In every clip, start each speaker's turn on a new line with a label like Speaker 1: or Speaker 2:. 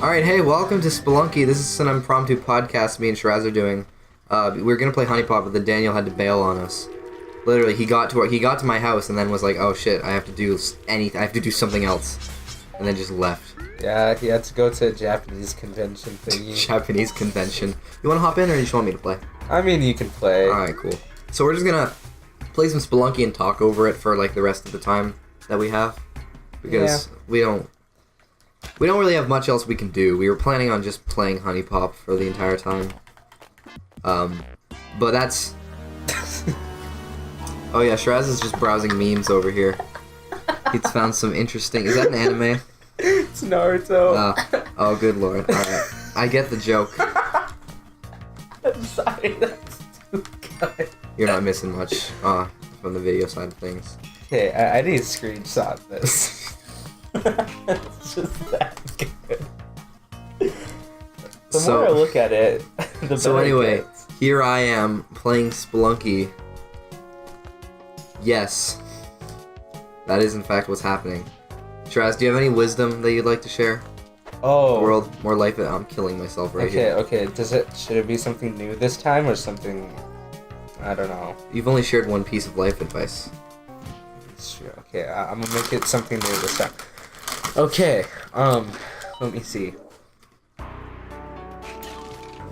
Speaker 1: Alright, hey, welcome to Spelunky. This is an impromptu podcast me and Shiraz are doing. We were gonna play Honey Pop, but then Daniel had to bail on us. Literally, he got to my house and then was like, oh shit, I have to do anything, I have to do something else. And then just left.
Speaker 2: Yeah, he had to go to a Japanese convention thingy.
Speaker 1: Japanese convention. You wanna hop in or you just want me to play?
Speaker 2: I mean, you can play.
Speaker 1: Alright, cool. So we're just gonna play some Spelunky and talk over it for like the rest of the time that we have. Because we don't really have much else we can do. We were planning on just playing Honey Pop for the entire time. But that's... Oh yeah, Shiraz is just browsing memes over here. He's found some interesting... Is that an anime?
Speaker 2: It's Naruto.
Speaker 1: Oh, good lord. Alright. I get the joke.
Speaker 2: I'm sorry, that's too good.
Speaker 1: You're not missing much from the video side of things.
Speaker 2: Okay, I need to screenshot this. It's just that good. The more I look at it, the better.
Speaker 1: So anyway,
Speaker 2: it gets.
Speaker 1: Here I am playing Spelunky. Yes. That is in fact what's happening. Shiraz, do you have any wisdom that you'd like to share?
Speaker 2: Oh.
Speaker 1: The world, more life. I'm killing myself right here.
Speaker 2: Okay. Should it be something new this time or something? I don't know.
Speaker 1: You've only shared one piece of life advice.
Speaker 2: It's true. Okay, I'm gonna make it something new this time. Okay, let me see.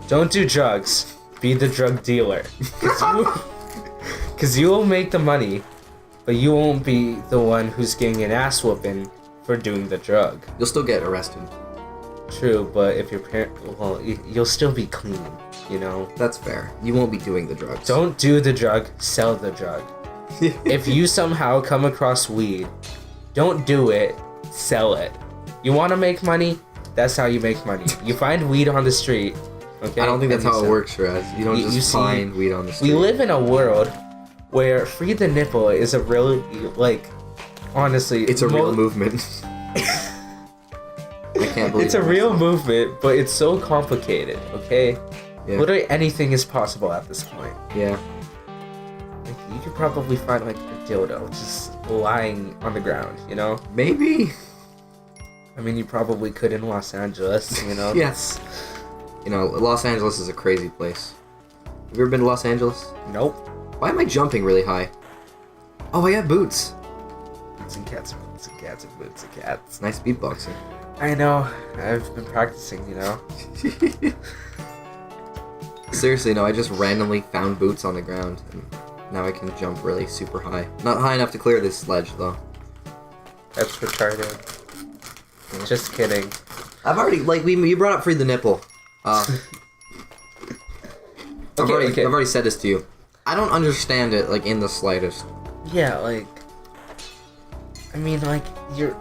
Speaker 2: Don't do drugs. Be the drug dealer. Cause you will make the money, but you won't be the one who's getting an ass whooping for doing the drug.
Speaker 1: You'll still get arrested.
Speaker 2: True, but if your you'll still be clean, you know?
Speaker 1: That's fair. You won't be doing the drugs.
Speaker 2: Don't do the drug, sell the drug. If you somehow come across weed, don't do it, sell it. You want to make money? That's how you make money. You find weed on the street, okay?
Speaker 1: I don't think that's how it works, Shiraz. You don't just find weed on the street.
Speaker 2: We live in a world where free the nipple is a really, honestly...
Speaker 1: It's a real movement. I can't believe
Speaker 2: it's a real movement, but it's so complicated, okay?
Speaker 1: Yeah.
Speaker 2: Literally anything is possible at this point.
Speaker 1: Yeah.
Speaker 2: You could probably find a dildo just lying on the ground, you know?
Speaker 1: Maybe.
Speaker 2: I mean, you probably could in Los Angeles, you know?
Speaker 1: Yes. You know, Los Angeles is a crazy place. Have you ever been to Los Angeles?
Speaker 2: Nope.
Speaker 1: Why am I jumping really high? Oh, I got boots.
Speaker 2: Boots and cats, boots and cats, and boots and cats.
Speaker 1: Nice beatboxing.
Speaker 2: I know. I've been practicing, you know?
Speaker 1: Seriously, no, I just randomly found boots on the ground, and now I can jump really super high. Not high enough to clear this ledge, though.
Speaker 2: That's retarded.
Speaker 1: Yeah.
Speaker 2: Just kidding.
Speaker 1: I've already, you brought up free the nipple. I've already said this to you. I don't understand it, in the slightest.
Speaker 2: Yeah, I mean, you're...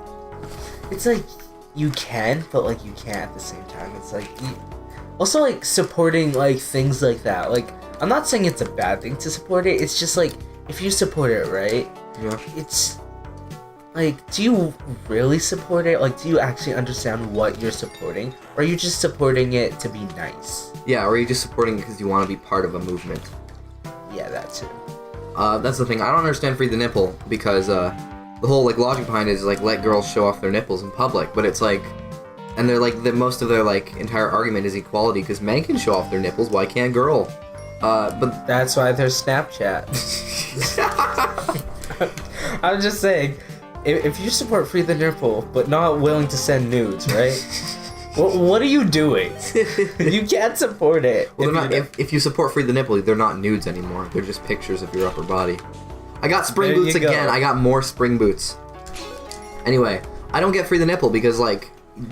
Speaker 2: It's you can, but, you can't at the same time. It's also, supporting, things like that. I'm not saying it's a bad thing to support it. It's just, if you support it, right?
Speaker 1: Yeah.
Speaker 2: It's, do you really support it? Do you actually understand what you're supporting? Or are you just supporting it to be nice?
Speaker 1: Yeah, or are you just supporting it because you want to be part of a movement?
Speaker 2: Yeah, that too.
Speaker 1: That's the thing. I don't understand free the nipple, because, the whole, logic behind it is, let girls show off their nipples in public, but it's, and they're, most of their, entire argument is equality, because men can show off their nipples, why can't girl? But...
Speaker 2: That's why there's Snapchat. I'm just saying, if you support free the nipple, but not willing to send nudes, right? What are you doing? You can't support it.
Speaker 1: Well, if you support free the nipple, they're not nudes anymore. They're just pictures of your upper body. I got spring boots again. I got more spring boots. Anyway, I don't get free the nipple because,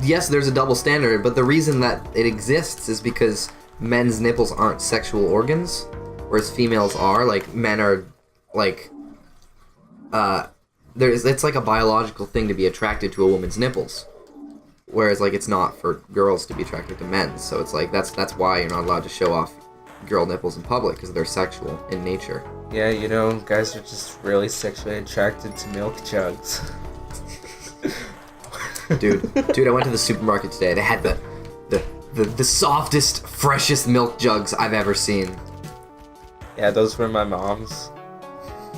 Speaker 1: yes, there's a double standard, but the reason that it exists is because men's nipples aren't sexual organs, whereas females are. Men are, it's a biological thing to be attracted to a woman's nipples. Whereas, it's not for girls to be attracted to men's, so it's that's why you're not allowed to show off girl nipples in public, because they're sexual in nature.
Speaker 2: Yeah, guys are just really sexually attracted to milk jugs.
Speaker 1: Dude, I went to the supermarket today. They had the softest, freshest milk jugs I've ever seen.
Speaker 2: Yeah, those were my mom's.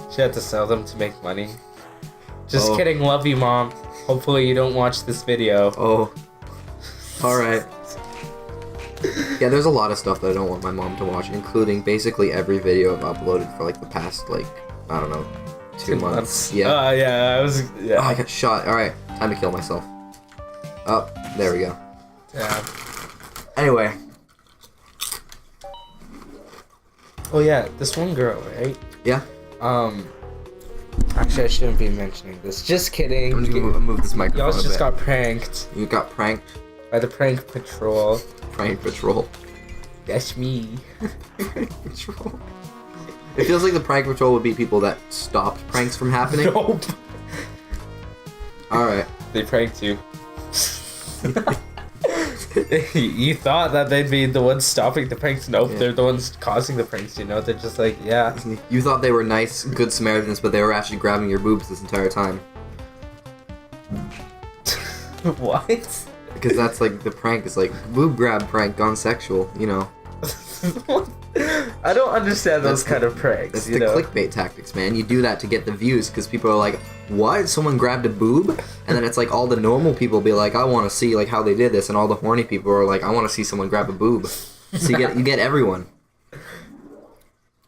Speaker 2: She had to sell them to make money. Just kidding, love you, Mom. Hopefully you don't watch this video.
Speaker 1: Oh. Alright. Yeah, there's a lot of stuff that I don't want my mom to watch, including basically every video I've uploaded for like the past, like, I don't know, 2 months. Yeah.
Speaker 2: Yeah,
Speaker 1: Oh, I got shot. Alright, time to kill myself. Oh, there we go.
Speaker 2: Yeah.
Speaker 1: Anyway.
Speaker 2: Oh yeah, this one girl, right?
Speaker 1: Yeah.
Speaker 2: Actually, I shouldn't be mentioning this. Just kidding.
Speaker 1: I'm just gonna move this microphone
Speaker 2: Y'all
Speaker 1: a
Speaker 2: just
Speaker 1: bit.
Speaker 2: got pranked
Speaker 1: You got pranked.
Speaker 2: by the prank patrol.
Speaker 1: Prank patrol.
Speaker 2: That's me.
Speaker 1: Prank patrol. It feels like the prank patrol would be people that stopped pranks from happening.
Speaker 2: Nope.
Speaker 1: Alright.
Speaker 2: They pranked you. You thought that they'd be the ones stopping the pranks. Nope,
Speaker 1: Yeah.
Speaker 2: they're the ones causing the pranks, you know? They're just like, yeah.
Speaker 1: You thought they were nice, good Samaritans, but they were actually grabbing your boobs this entire time.
Speaker 2: What?
Speaker 1: Because that's like, the prank is like, boob grab prank gone sexual, you know.
Speaker 2: I don't understand those
Speaker 1: That's
Speaker 2: kind of pranks,
Speaker 1: That's
Speaker 2: you
Speaker 1: the
Speaker 2: know?
Speaker 1: clickbait tactics, man. You do that to get the views, because people are like, what? Someone grabbed a boob? And then it's like, all the normal people be like, I want to see like how they did this, and all the horny people are like, I want to see someone grab a boob. So you get everyone.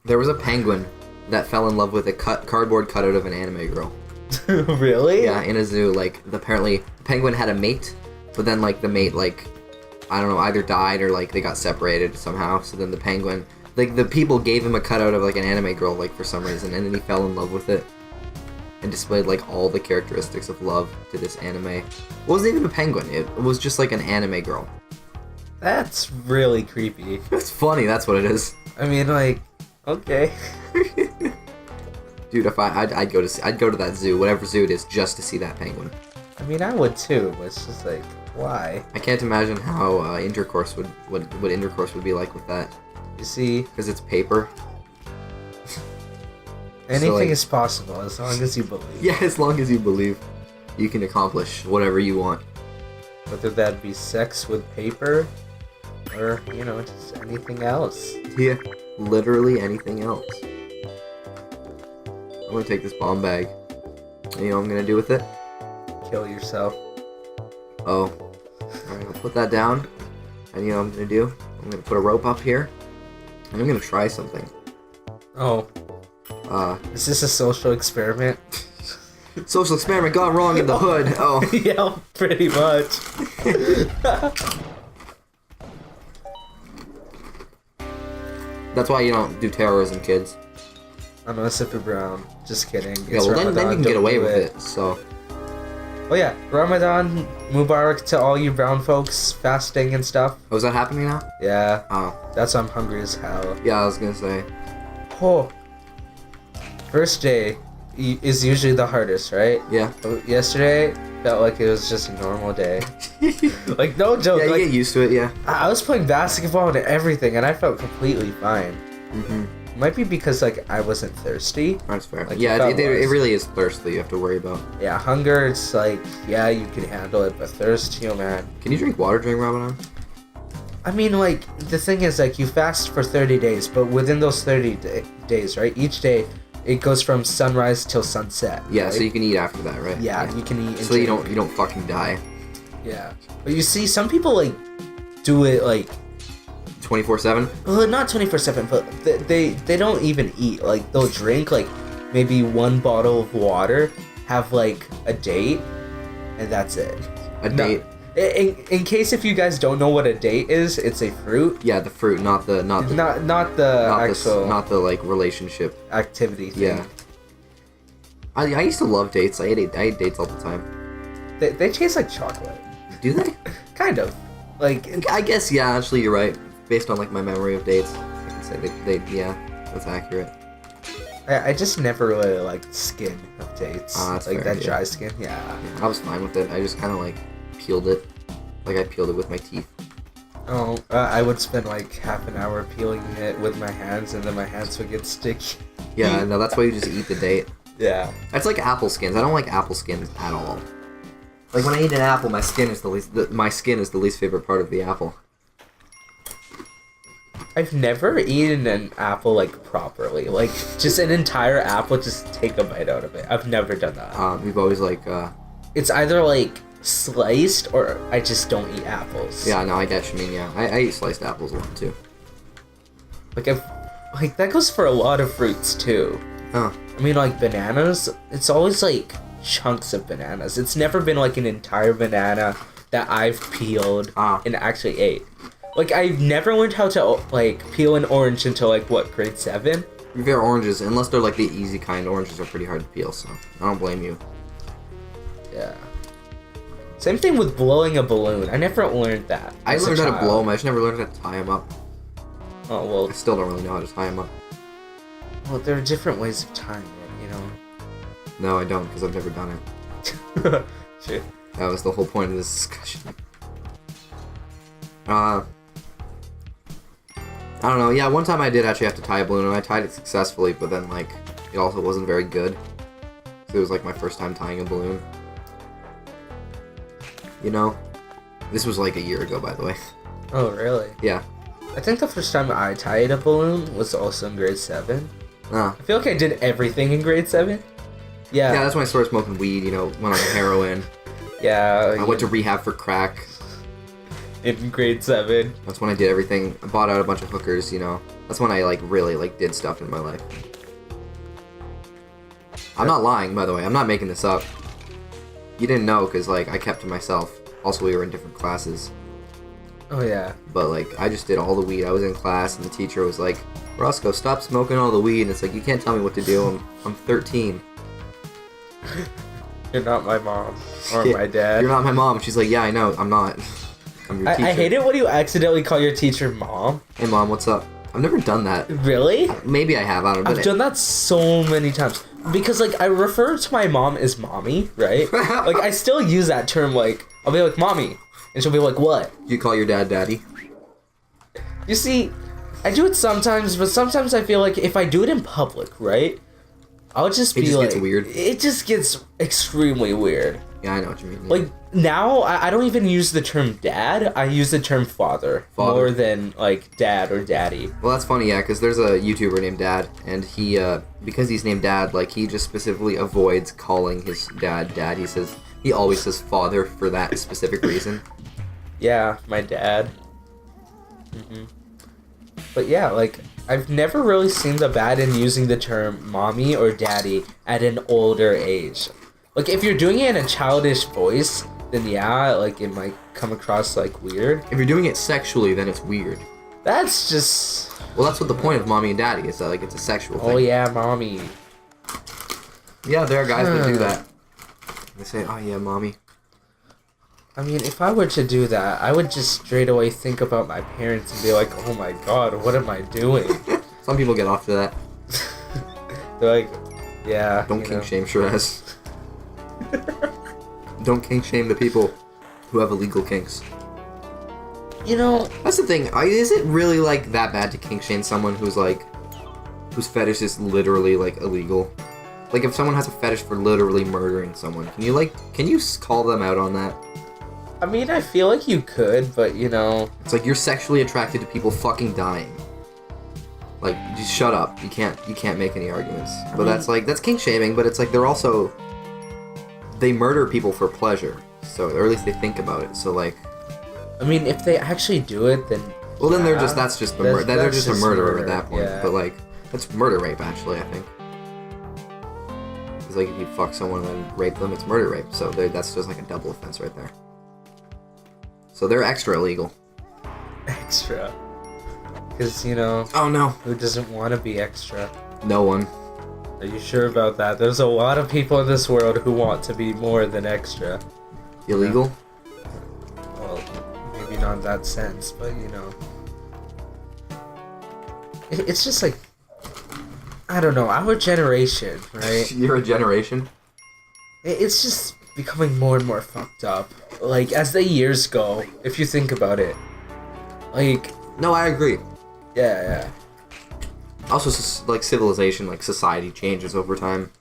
Speaker 1: There was a penguin that fell in love with a cardboard cutout of an anime girl.
Speaker 2: Really?
Speaker 1: Yeah, in a zoo. Like, apparently, the penguin had a mate, but then like the mate, like, I don't know, either died or like they got separated somehow. So then the penguin, like, the people gave him a cutout of like an anime girl, like, for some reason, and then he fell in love with it and displayed like all the characteristics of love to this anime. It wasn't even a penguin, it was just like an anime girl.
Speaker 2: That's really creepy.
Speaker 1: It's funny, that's what it is.
Speaker 2: I mean, like, okay.
Speaker 1: Dude, if I'd go to that zoo, whatever zoo it is, just to see that penguin.
Speaker 2: I mean, I would too, but it's just like, why?
Speaker 1: I can't imagine how intercourse what intercourse would be like with that,
Speaker 2: You see,
Speaker 1: because it's paper.
Speaker 2: anything
Speaker 1: like-
Speaker 2: is possible as long as you believe.
Speaker 1: Yeah, as long as you believe, you can accomplish whatever you want.
Speaker 2: Whether that be sex with paper, or, you know, just anything else.
Speaker 1: Yeah, literally anything else. I'm gonna take this bomb bag. And you know what I'm gonna do with it?
Speaker 2: Kill yourself.
Speaker 1: Oh. Alright, I'll put that down. And you know what I'm gonna do? I'm gonna put a rope up here. And I'm gonna try something.
Speaker 2: Oh, is this a social experiment?
Speaker 1: Social experiment gone wrong in the hood. Oh.
Speaker 2: Yeah, pretty much.
Speaker 1: That's why you don't do terrorism, kids.
Speaker 2: I'm gonna sip it brown. Just kidding.
Speaker 1: Yeah, well then you can get away with it, so.
Speaker 2: Oh yeah, Ramadan Mubarak to all you brown folks fasting and stuff.
Speaker 1: Oh, is that happening now?
Speaker 2: Yeah,
Speaker 1: Oh.
Speaker 2: that's why I'm hungry as hell.
Speaker 1: Yeah, I was gonna say.
Speaker 2: Oh, first day is usually the hardest, right?
Speaker 1: Yeah.
Speaker 2: But yesterday felt like it was just a normal day. Like, no joke.
Speaker 1: Yeah, you
Speaker 2: like,
Speaker 1: get used to it, yeah.
Speaker 2: I was playing basketball and everything, and I felt completely fine.
Speaker 1: Mm-hmm.
Speaker 2: Might be because like I wasn't thirsty.
Speaker 1: That's fair.
Speaker 2: Like,
Speaker 1: yeah,
Speaker 2: you
Speaker 1: it
Speaker 2: was.
Speaker 1: really is thirst that you have to worry about.
Speaker 2: Yeah, hunger. It's like, yeah, you can handle it, but thirst, you know, man.
Speaker 1: Can you drink water during Ramadan?
Speaker 2: I mean, like, the thing is, like, you fast for 30 days, but within those 30 days, right? Each day, it goes from sunrise till sunset.
Speaker 1: Yeah,
Speaker 2: right?
Speaker 1: so you can eat after that, right?
Speaker 2: Yeah, you can eat. And
Speaker 1: So you
Speaker 2: drink.
Speaker 1: don't fucking die.
Speaker 2: Yeah, but you see, some people like do it like
Speaker 1: 24/7.
Speaker 2: well, not 24/7, but they don't even eat. Like they'll drink like maybe one bottle of water, have like a date, and that's it.
Speaker 1: A
Speaker 2: No.
Speaker 1: date.
Speaker 2: In case if you guys don't know what a date is, it's a fruit.
Speaker 1: Yeah, the fruit, not the
Speaker 2: Not the actual
Speaker 1: not the like relationship.
Speaker 2: activity thing.
Speaker 1: Yeah. I used to love dates. I ate dates all the time.
Speaker 2: They taste like chocolate.
Speaker 1: Do they?
Speaker 2: Kind of. Like,
Speaker 1: I guess yeah. Actually, you're right. Based on like my memory of dates, I can say they yeah, that's accurate.
Speaker 2: I just never really liked skin of dates.
Speaker 1: That's
Speaker 2: like
Speaker 1: fair,
Speaker 2: that
Speaker 1: yeah.
Speaker 2: dry skin, yeah.
Speaker 1: Yeah, I was fine with it. I just kind of like peeled it, like I peeled it with my teeth.
Speaker 2: Oh, I would spend like half an hour peeling it with my hands, and then my hands would get sticky.
Speaker 1: Yeah, no, that's why you just eat the date.
Speaker 2: Yeah.
Speaker 1: That's like apple skins. I don't like apple skins at all. Like when I eat an apple, my skin is the least favorite part of the apple.
Speaker 2: I've never eaten an apple like properly. Like just an entire apple, just take a bite out of it. I've never done that.
Speaker 1: We've always like
Speaker 2: It's either like sliced or I just don't eat apples.
Speaker 1: Yeah, no, I get what you mean. Yeah, I eat sliced apples a lot too.
Speaker 2: Like that goes for a lot of fruits too.
Speaker 1: Oh.
Speaker 2: I mean, like bananas. It's always like chunks of bananas. It's never been like an entire banana that I've peeled and actually ate. Like I've never learned how to like peel an orange until like what, grade 7?
Speaker 1: Fair, oranges, unless they're like the easy kind, oranges are pretty hard to peel. So I don't blame you.
Speaker 2: Yeah. Same thing with blowing a balloon. I never learned that.
Speaker 1: I learned how to blow them. I just never learned how to tie them up.
Speaker 2: Oh well.
Speaker 1: I still don't really know how to tie them up.
Speaker 2: Well, there are different ways of tying it, you know.
Speaker 1: No, I don't, because I've never done
Speaker 2: it. Shit.
Speaker 1: That was the whole point of this discussion. I don't know. Yeah, one time I did actually have to tie a balloon, and I tied it successfully, but then, like, it also wasn't very good. So it was, like, my first time tying a balloon. You know? This was, like, a year ago, by the way.
Speaker 2: Oh, really?
Speaker 1: Yeah.
Speaker 2: I think the first time I tied a balloon was also in grade 7. I feel like I did everything in grade 7. Yeah.
Speaker 1: Yeah, that's when I started smoking weed, you know, went on heroin.
Speaker 2: Yeah.
Speaker 1: I went to rehab for crack.
Speaker 2: In grade 7.
Speaker 1: That's when I did everything. I bought out a bunch of hookers, you know. That's when I, like, really, like, did stuff in my life. I'm not lying, by the way. I'm not making this up. You didn't know, because, like, I kept to myself. Also, we were in different classes.
Speaker 2: Oh, yeah.
Speaker 1: But, like, I just did all the weed. I was in class, and the teacher was like, Roscoe, stop smoking all the weed. And it's like, you can't tell me what to do. I'm 13.
Speaker 2: You're not my mom. Or my dad.
Speaker 1: You're not my mom. She's like, yeah, I know. I'm not. I'm your teacher.
Speaker 2: I hate it when you accidentally call your teacher mom.
Speaker 1: Hey, Mom, what's up? I've never done that.
Speaker 2: Really?
Speaker 1: Maybe I have. I don't know.
Speaker 2: I've done that so many times. Because, like, I refer to my mom as mommy, right? Like, I still use that term, like, I'll be like, mommy. And she'll be like, what?
Speaker 1: You call your dad daddy?
Speaker 2: You see, I do it sometimes, but sometimes I feel like if I do it in public, right? I'll just be like... It just
Speaker 1: gets weird.
Speaker 2: It just gets extremely weird.
Speaker 1: Yeah, I know what you mean. Yeah.
Speaker 2: Like, now, I don't even use the term dad. I use the term father. More than, like, dad or daddy.
Speaker 1: Well, that's funny, yeah, because there's a YouTuber named Dad, and he, because he's named Dad, like, he just specifically avoids calling his dad Dad. He always says father for that specific reason.
Speaker 2: Yeah, my dad. Mm-hmm. But yeah, like, I've never really seen the bad in using the term mommy or daddy at an older age. Like, if you're doing it in a childish voice, then yeah, like, it might come across, like, weird.
Speaker 1: If you're doing it sexually, then it's weird.
Speaker 2: That's just...
Speaker 1: Well, that's what the point of mommy and daddy is, that, like, it's a sexual thing.
Speaker 2: Oh, yeah, mommy.
Speaker 1: Yeah, there are guys that do that. They say, oh, yeah, mommy.
Speaker 2: I mean, if I were to do that, I would just straight away think about my parents and be like, oh my god, what am I doing?
Speaker 1: Some people get off to that.
Speaker 2: They're like, yeah.
Speaker 1: Don't kink shame Shiraz. Don't kink shame the people who have illegal kinks.
Speaker 2: You know...
Speaker 1: That's the thing. Is it really, like, that bad to kink shame someone who's, like... whose fetish is literally, like, illegal? Like, if someone has a fetish for literally murdering someone, can you call them out on that?
Speaker 2: I mean, I feel like you could, but, you know...
Speaker 1: It's like, you're sexually attracted to people fucking dying. Like, just shut up. You can't make any arguments. But that's kink shaming, but it's like, they're also... They murder people for pleasure. So, or at least they think about it. So, like...
Speaker 2: I mean, if they actually do it, then...
Speaker 1: Well, then they're just a murderer at that point. Yeah. But, like, that's murder rape, actually, I think. It's like, if you fuck someone and then rape them, it's murder rape. So, that's just like a double offense right there. So, they're extra illegal.
Speaker 2: Extra? Because, you know...
Speaker 1: Oh, no.
Speaker 2: Who doesn't want to be extra?
Speaker 1: No one.
Speaker 2: Are you sure about that? There's a lot of people in this world who want to be more than extra.
Speaker 1: Illegal?
Speaker 2: Well, maybe not in that sense, but, you know... It's just like... I don't know, our generation, right?
Speaker 1: Your generation?
Speaker 2: It's just becoming more and more fucked up. Like, as the years go, if you think about it. Like...
Speaker 1: No, I agree.
Speaker 2: Yeah.
Speaker 1: Also, like, civilization, like, society changes over time.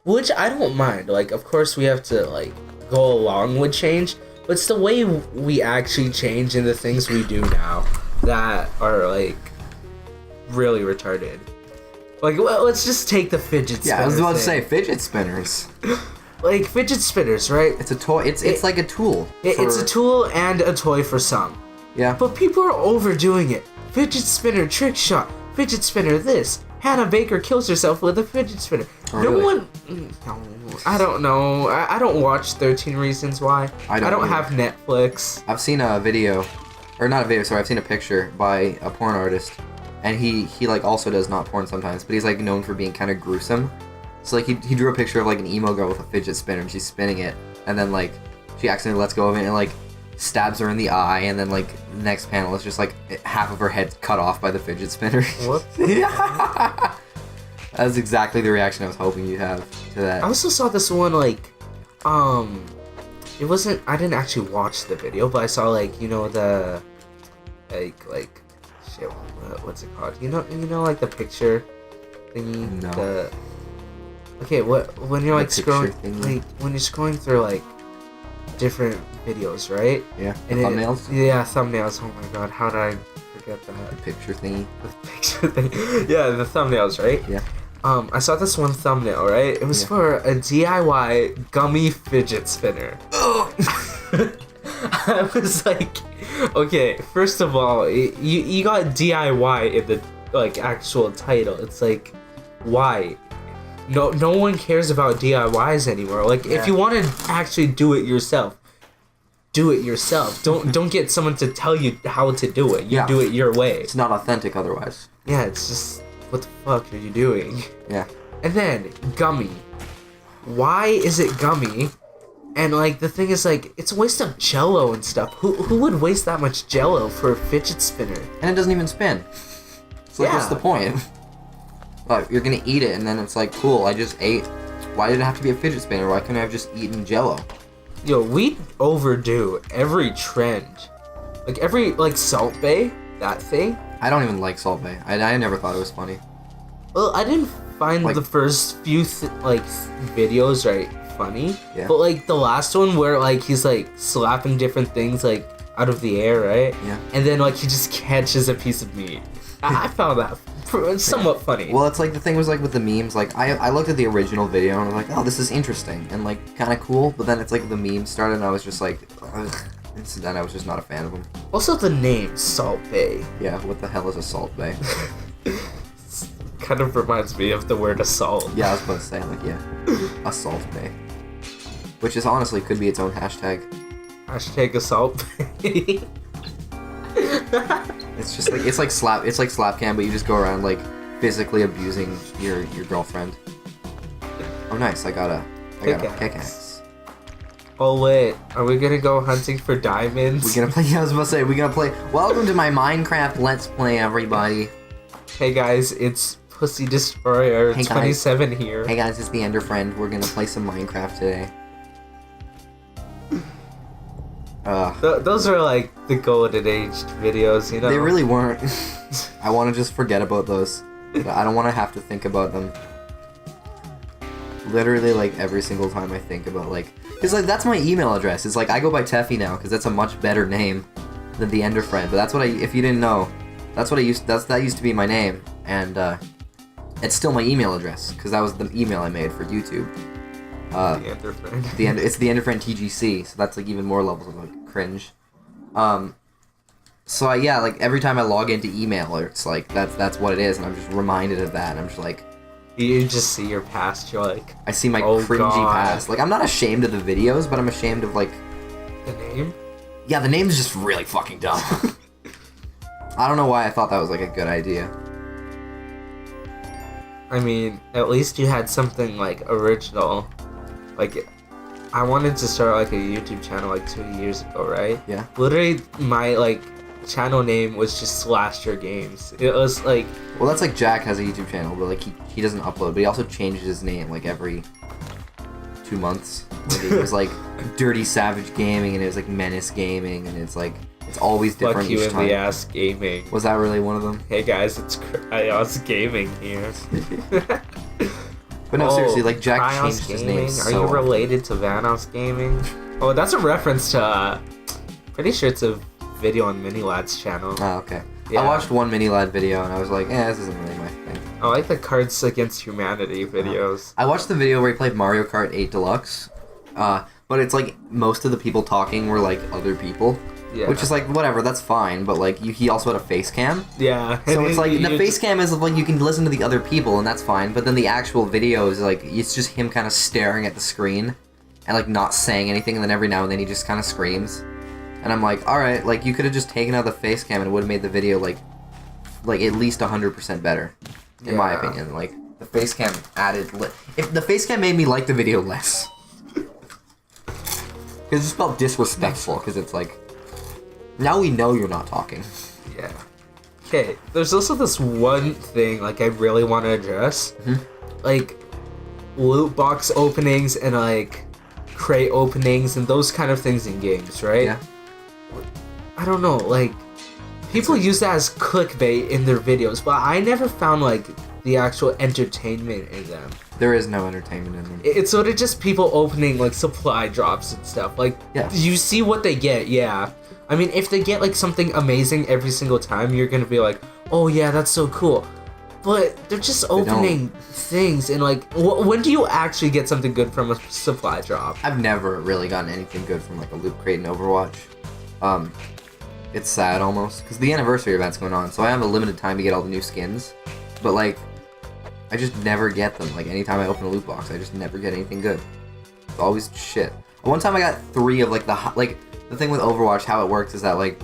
Speaker 2: Which I don't mind. Like, of course we have to, like, go along with change. But it's the way we actually change and the things we do now that are, like, really retarded. Like, well, let's just take the fidget spinners.
Speaker 1: Yeah, I was about to say, fidget spinners.
Speaker 2: like fidget spinners, right?
Speaker 1: It's a toy. It's like a tool.
Speaker 2: It's a tool and a toy for some.
Speaker 1: Yeah.
Speaker 2: But people are overdoing it. Fidget spinner trick shot. Fidget spinner this. Hannah Baker kills herself with a fidget spinner.
Speaker 1: Oh, really?
Speaker 2: No, I don't know. I don't watch 13 Reasons Why. I don't have Netflix.
Speaker 1: I've seen a video, or not a video. Sorry, I've seen a picture by a porn artist, and he like also does not porn sometimes, but he's like known for being kind of gruesome. So like he drew a picture of like an emo girl with a fidget spinner, and she's spinning it, and then like she accidentally lets go of it and like stabs her in the eye, and then like the next panel is just like half of her head cut off by the fidget spinner.
Speaker 2: What?
Speaker 1: Yeah. That's exactly the reaction I was hoping you'd have to that.
Speaker 2: I also saw this one like, it wasn't. I didn't actually watch the video, but I saw like the, like, shit. What's it called? You know like the picture thingy.
Speaker 1: No.
Speaker 2: Okay, when you're like scrolling,
Speaker 1: thingy.
Speaker 2: like when you're scrolling through like different videos, right?
Speaker 1: Yeah.
Speaker 2: And
Speaker 1: thumbnails.
Speaker 2: Yeah, thumbnails. Oh my god, how did I forget that?
Speaker 1: The picture thingy.
Speaker 2: The picture thing. Yeah, the thumbnails, right?
Speaker 1: Yeah.
Speaker 2: I saw this one thumbnail, right? It was for a DIY gummy fidget spinner. I was like, okay, first of all, you got DIY in the like actual title. It's like, why? No one cares about DIYs anymore. Like, if you want to actually do it yourself, do it yourself. Don't get someone to tell you how to do it. You do it your way.
Speaker 1: It's not authentic otherwise.
Speaker 2: Yeah, it's just, what the fuck are you doing?
Speaker 1: Yeah.
Speaker 2: And then, gummy. Why is it gummy? And, like, the thing is, like, it's a waste of Jell-O and stuff. Who would waste that much Jell-O for a fidget spinner?
Speaker 1: And it doesn't even spin. So what's the point? Like, you're gonna eat it, and then it's like, cool, I just ate. Why did it have to be a fidget spinner? Why couldn't I have just eaten Jell-O?
Speaker 2: Yo, we overdo every trend. Like, every, like, Salt Bae, that thing.
Speaker 1: I don't even like Salt Bae. I never thought it was funny.
Speaker 2: Well, I didn't find
Speaker 1: Like-
Speaker 2: the first few, videos, right, funny.
Speaker 1: Yeah.
Speaker 2: But, like, the last one where, like, he's, like, slapping different things, like, out of the air, right?
Speaker 1: Yeah.
Speaker 2: And then, like, he just catches a piece of meat. I found that somewhat funny.
Speaker 1: Well, it's like the thing was like with the memes, like I looked at the original video and I was like, oh, this is interesting and like kind of cool, but then it's like the memes started and I was just like, ugh. And so then I was just not a fan of them.
Speaker 2: Also, the name, Salt Bae.
Speaker 1: Yeah, what the hell is a Salt Bae?
Speaker 2: Kind of reminds me of the word assault.
Speaker 1: Yeah, I was about to say, like, yeah. A Salt Bae. Which is honestly could be its own hashtag.
Speaker 2: Hashtag assault Bae.
Speaker 1: It's just like, it's like slap cam, but you just go around like physically abusing your girlfriend. Oh nice, I got a pickaxe.
Speaker 2: Oh wait, are we gonna go hunting for diamonds?
Speaker 1: We're gonna play, yeah, I was about to say, we're gonna play, welcome to my Minecraft Let's Play, everybody.
Speaker 2: Hey guys, it's Pussy Destroyer
Speaker 1: Hey guys.
Speaker 2: 27 here.
Speaker 1: Hey guys, it's the Ender Friend, we're gonna play some Minecraft today.
Speaker 2: Those are like the golden aged videos, you know?
Speaker 1: They really weren't. I want to just forget about those. I don't want to have to think about them. Literally, like, every single time I think about, like... Because, like, that's my email address. It's like, I go by Teffy now, because that's a much better name than the Ender Friend. But that's what if you didn't know, that's what that used to be my name. And, it's still my email address, because that was the email I made for YouTube.
Speaker 2: The Ender Friend.
Speaker 1: It's the Ender Friend TGC, so that's, like, even more levels of, like, cringe. So yeah, like every time I log into email, it's like that's what it is, and I'm just reminded of that. And I'm just like,
Speaker 2: you just see your past. You're like,
Speaker 1: I see my
Speaker 2: oh,
Speaker 1: cringy
Speaker 2: God.
Speaker 1: past. Like I'm not ashamed of the videos, but I'm ashamed of like
Speaker 2: the name.
Speaker 1: Yeah, the name is just really fucking dumb. I don't know why I thought that was like a good idea.
Speaker 2: I mean, at least you had something like original. Like, I wanted to start like a YouTube channel like 2 years ago, right?
Speaker 1: Yeah.
Speaker 2: Literally, my like channel name was just Slasher Games. It was like,
Speaker 1: Well, that's like Jack has a YouTube channel, but like he doesn't upload, but he also changes his name like every 2 months. Like, it was like Dirty Savage Gaming, and it was like Menace Gaming, and it's like it's always different
Speaker 2: fuck you
Speaker 1: each
Speaker 2: in
Speaker 1: time.
Speaker 2: the ass gaming.
Speaker 1: Was that really one of them?
Speaker 2: Hey guys, it's Cryos Gaming here.
Speaker 1: But no, seriously, like Jack
Speaker 2: Cryos
Speaker 1: changed his
Speaker 2: Gaming?
Speaker 1: name.
Speaker 2: Are
Speaker 1: So
Speaker 2: you
Speaker 1: often.
Speaker 2: related to Vanos Gaming? Oh, that's a reference to. Pretty sure it's a video on Mini Lad's channel.
Speaker 1: Oh, okay.
Speaker 2: Yeah.
Speaker 1: I watched one Mini Lad video and I was like, this isn't really my thing.
Speaker 2: I like the Cards Against Humanity videos.
Speaker 1: I watched the video where he played Mario Kart 8 Deluxe, but it's like most of the people talking were like other people, which is like whatever, that's fine. But like he also had a face cam, so it's like the face cam is like you can listen to the other people and that's fine. But then the actual video is like it's just him kind of staring at the screen and like not saying anything, and then every now and then he just kind of screams, and I'm like, all right, like you could have just taken out the face cam and it would have made the video like at least 100% better. In my opinion, like, the face cam added... If the face cam made me like the video less. Because it just felt disrespectful, because it's like... Now we know you're not talking.
Speaker 2: Yeah. Okay, there's also this one thing, like, I really want to address. Like, loot box openings and, like, crate openings and those kind of things in games, right?
Speaker 1: Yeah.
Speaker 2: I don't know, like... People use that as clickbait in their videos, but I never found, like, the actual entertainment in them.
Speaker 1: There is no entertainment in them.
Speaker 2: It's sort of just people opening, like, supply drops and stuff. Like, you see what they get, yeah. I mean, if they get, like, something amazing every single time, you're gonna be like, oh, yeah, that's so cool. But they're just opening things, and, like, when do you actually get something good from a supply drop?
Speaker 1: I've never really gotten anything good from, like, a loot crate in Overwatch. It's sad almost, because the anniversary event's going on, so I have a limited time to get all the new skins, but like, I just never get them. Like, anytime I open a loot box, I just never get anything good. It's always shit. One time I got 3 of like the thing with Overwatch, how it works is that like,